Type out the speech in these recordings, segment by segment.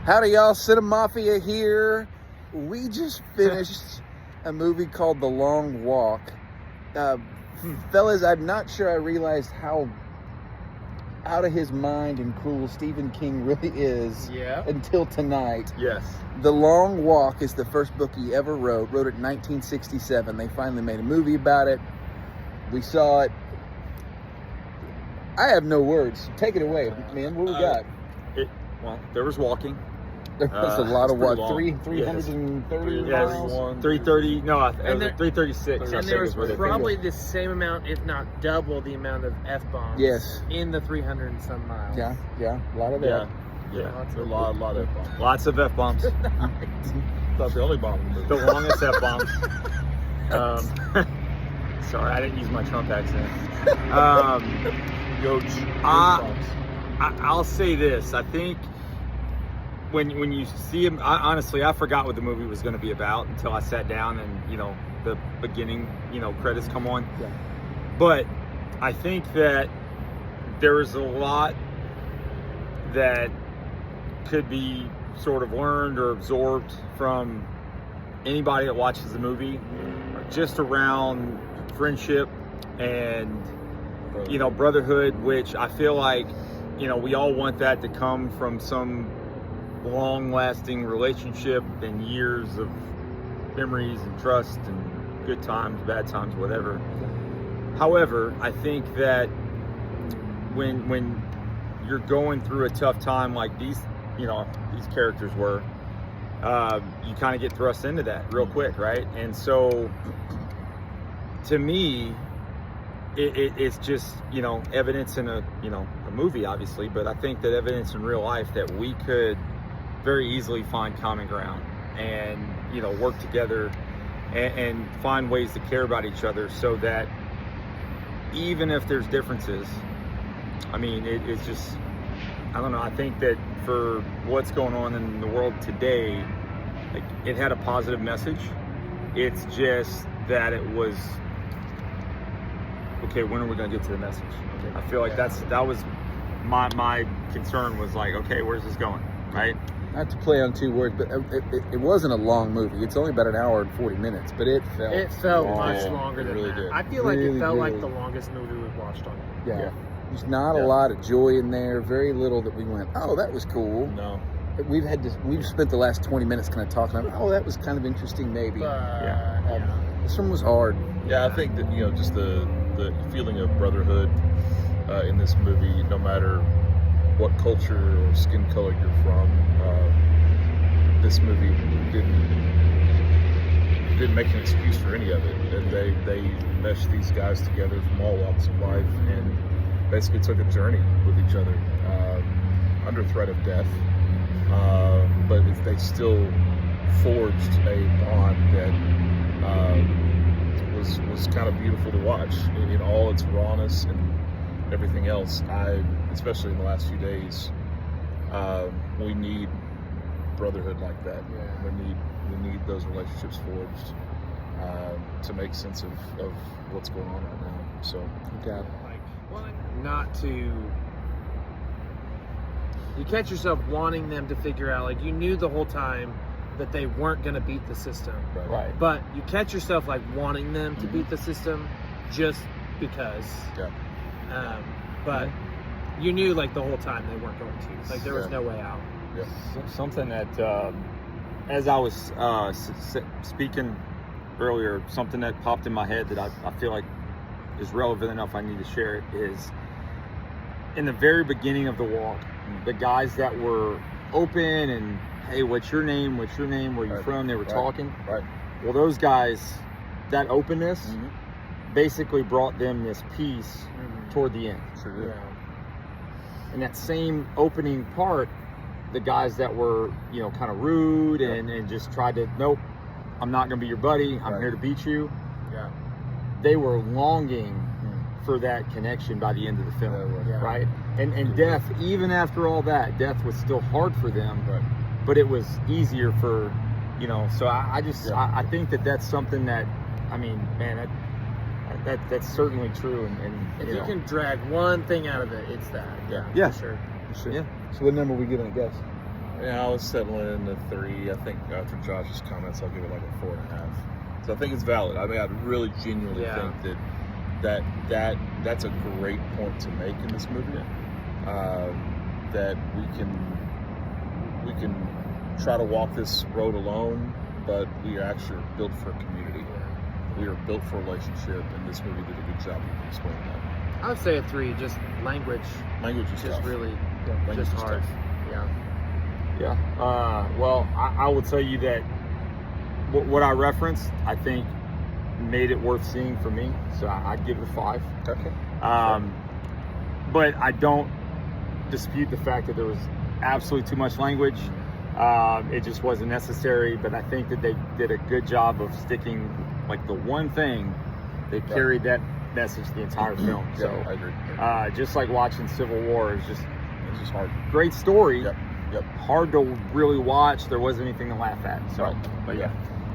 Howdy, y'all. Cinemafia here. We just finished a movie called The Long Walk. Fellas, I'm not sure I realized how out of his mind and cool Stephen King really is until tonight. Yes. The Long Walk is the first book he ever wrote. Wrote it in 1967. They finally made a movie about it. We saw it. I have no words. Take it away, man. What we got? Well, there was walking. There was a lot of what? 330? Yes. 330? 330. No, it was 336. And there was probably the same amount, if not double, the amount of F-bombs. Yes. In the 300 and some miles. Yeah. A lot of that. Yeah. A lot of F-bombs. Lots of F-bombs. That's the only bomb in the movie. The longest F-bombs. Sorry, I didn't use my Trump accent. I'll say this. I think when you see him, honestly, I forgot what the movie was going to be about until I sat down and, the beginning, credits come on. Yeah. But I think that there is a lot that could be sort of learned or absorbed from anybody that watches the movie, just around friendship and brotherhood, which I feel like we all want that to come from some long-lasting relationship and years of memories and trust and good times, bad times, whatever. However, I think that when you're going through a tough time like these characters were, you kind of get thrust into that real quick, right? And so, to me, it's just evidence in a movie, obviously, but I think that evidence in real life that we could very easily find common ground and work together and find ways to care about each other, so that even if there's differences, I mean, it's just, I don't know, I think that for what's going on in the world today, like, it had a positive message. It's just that it was, okay, when are we going to get to the message? I feel like that was my concern, was like, okay, where's this going, right? Not to play on two words, but it wasn't a long movie. It's only about an hour and 40 minutes, but it felt much longer than really that. did. I feel like it felt like the longest movie we've watched on it. Yeah. There's not a lot of joy in there. Very little that we went, oh, that was cool. No. We've spent the last 20 minutes kind of talking about, oh, that was kind of interesting, maybe. This one was hard. Yeah, I think that just the feeling of brotherhood in this movie, no matter what culture or skin color you're from, this movie didn't make an excuse for any of it, and they meshed these guys together from all walks of life and basically took a journey with each other under threat of death, but they still forged a bond that was kind of beautiful to watch in all its rawness and everything else. Especially in the last few days, we need brotherhood like that. We need those relationships forged to make sense of what's going on right now. So, You catch yourself wanting them to figure out, like, you knew the whole time that they weren't going to beat the system. right. But you catch yourself, like, wanting them to beat the system just because. Yeah. But you knew, like, the whole time they weren't going to. Like, there was no way out. Yeah. Something that, as I was speaking earlier, something that popped in my head that I feel like is relevant enough I need to share it is, in the very beginning of the walk, the guys that were open and, hey, what's your name, where you from, they were talking. Right. Well, those guys, that openness basically brought them this peace toward the end. Sure did. And that same opening part, the guys that were, kind of rude and just tried to, nope, I'm not going to be your buddy, I'm here to beat you. Yeah. They were longing for that connection by the end of the film, right? And death, even after all that, death was still hard for them, but it was easier for, so I think that's something that, I mean, man, that's certainly true. And if you can drag one thing out of it, it's that. Yeah. For sure. Yeah. So what number are we giving it, guys? Yeah, I was settling in a 3. I think after Josh's comments, I'll give it like a 4.5. So I think it's valid. I mean, I really genuinely Yeah. think that's a great point to make in this movie. That we can try to walk this road alone, but we are actually built for a community. We are built for a relationship, and this movie did a good job of explaining that. I would say a 3. Just language, Language is just tough. really, Language just is hard. tough. Yeah. Yeah. Well, I will tell you that what I referenced, I think, made it worth seeing for me. So I'd give it a 5. Okay. But I don't dispute the fact that there was absolutely too much language. It just wasn't necessary. But I think that they did a good job of sticking, like, the one thing that carried that message the entire film. Yeah, So I agree. just like watching Civil War, is just It's just hard. great story. Yep. Yep. Hard to really watch. There wasn't anything to laugh at. So, Right. but yeah.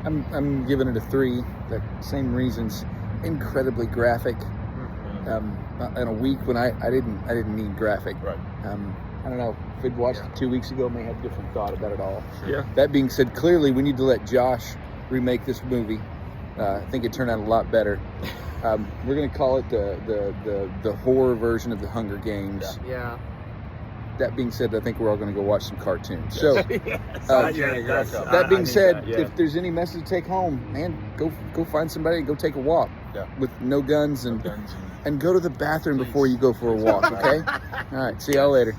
I'm giving it a 3. That same reasons. Incredibly graphic. In a week when I didn't need graphic. Right. I don't know. If we'd watched it 2 weeks ago, may have a different thought about it all. Yeah. That being said, clearly we need to let Josh remake this movie. I think it turned out a lot better. We're gonna call it the horror version of the Hunger Games. Yeah. That being said, I think we're all gonna go watch some cartoons. So that being said, if there's any message to take home, man, go find somebody and go take a walk with no guns and Guns and go to the bathroom before you go for a walk. Okay. All right. See y'all later.